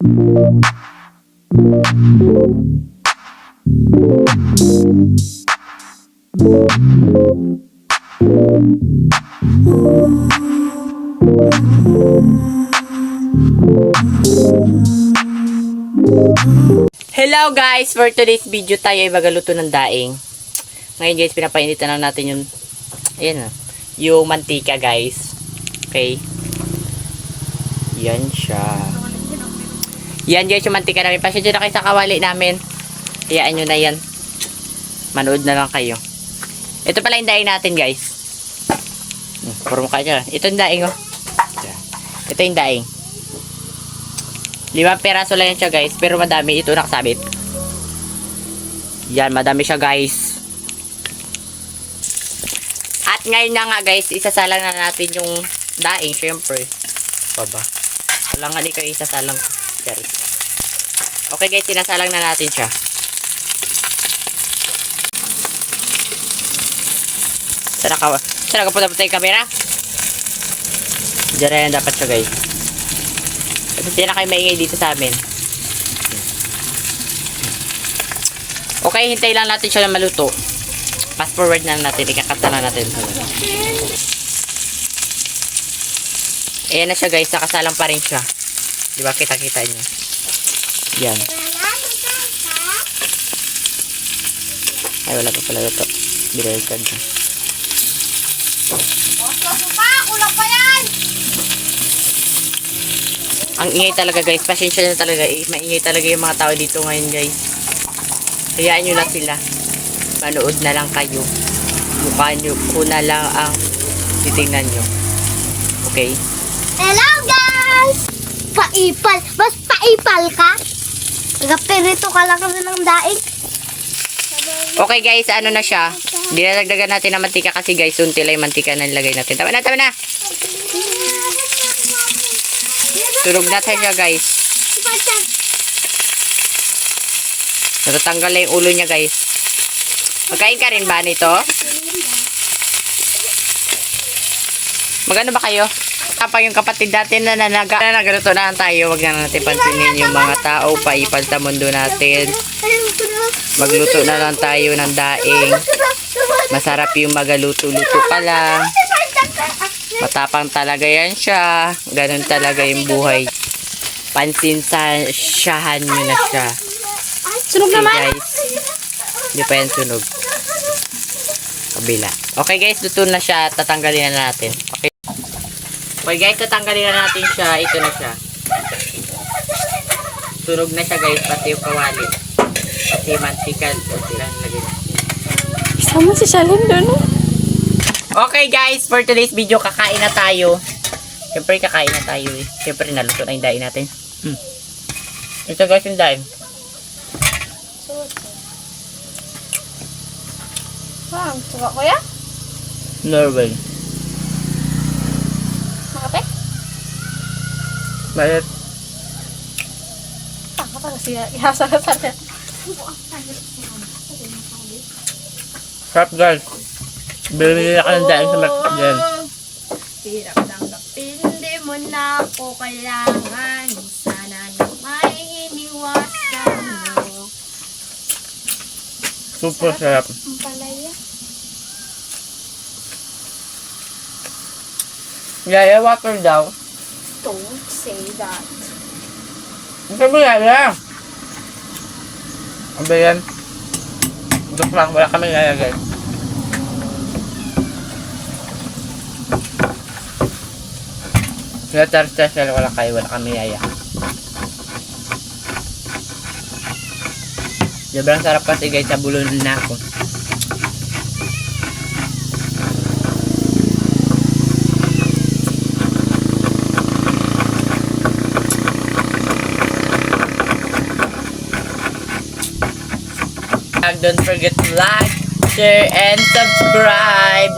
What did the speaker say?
Hello guys! For today's video tayo ay magaluto ng daing. Ngayon guys, pinapainitan lang natin yung ayan, yung mantika guys. Okay. Yan siya. Yan guys yung mantika namin. Pasensya na kayo sa kawali namin. Hayaan nyo na yan. Manood na lang kayo. Ito pala yung daing natin guys. Puro mukha nyo. Ito yung daing oh. Ito yung daing. 5 peraso lang yan siya guys. Pero madami. Ito nakasabit. Yan. Madami siya guys. At ngayon na nga guys. Isasalang na natin yung daing. Syempre. Baba. Walang nga di kayo isasalang. Okay guys. Sinasalang na natin siya. Sana ka punta yung camera. Diyan na yan dapat siya guys. Kasi hindi na kayo maingay dito sa amin. Okay, hintay lang natin siya na maluto. Fast forward na natin. Ikakata na natin. Ayan na siya guys. Nakasalang pa rin siya. Diba? Kita-kita niyo. Yan. Ay, wala pa pala ito. Binalikan niya. Kulang pa yan! Ang ingay talaga guys. Pasensya na talaga. Maingay talaga yung mga tao dito ngayon guys. Hayaan nyo na sila. Manood na lang kayo. Mukha nyo ko na lang ang titingnan nyo. Okay? Hello guys! Paipal! Mas paipal ka? Nagapirito ka lang kami ng daing. Okay guys, ano na siya. Dinadagdagan natin ng mantika kasi guys, unti lang yung mantika na nilagay natin. Tama na, tama na! Sunog natin siya guys. Natatanggal na yung ulo niya guys. Magkain ka rin ba nito? Magano ba kayo? Kapag yung kapatid natin na nagaluto na tayo, wag na natin pansinin yung mga tao, paipal sa mundo natin. Magluto na lang tayo ng daing. Masarap yung magaluto-luto pa lang. Matapang talaga yan siya. Ganun talaga yung buhay. Pansinsahan nyo na siya. Sunog naman! Guys, hindi pa yan sunog. Kabila. Okay guys, luto na siya. Tatanggalin na natin. Okay. Okay guys, tatanggalin na natin siya. Ito na siya. Sunog na siya guys. Pati yung kawali. Pati mantika. Pati lang lagay natin. Isama si Shalyn doon. Okay guys, for today's video, kakain na tayo. Siyempre kakain na tayo eh. Siyempre naluto na yung daing natin. Ito guys yung daing. Wow, suka ko ya? Norway. Makapit? Bayat. Taka talaga siya. Ihasa ka sa atin. Sarap guys. Bili ka ng daing sa market dyan. Hirap tanggapin, di mo na ako kailangan. Sana na may iniwasan mo. Super sarap. Ang palaya. Yaya, water daw. Don't say that. Ito mo yaya. Ano ba yan? Joke lang, wala kami yaya guys. Letter special, wala kayo, wala kami yaya. Sobrang sarap kasi guys, sabulon na ako. Don't forget to like, share, and subscribe.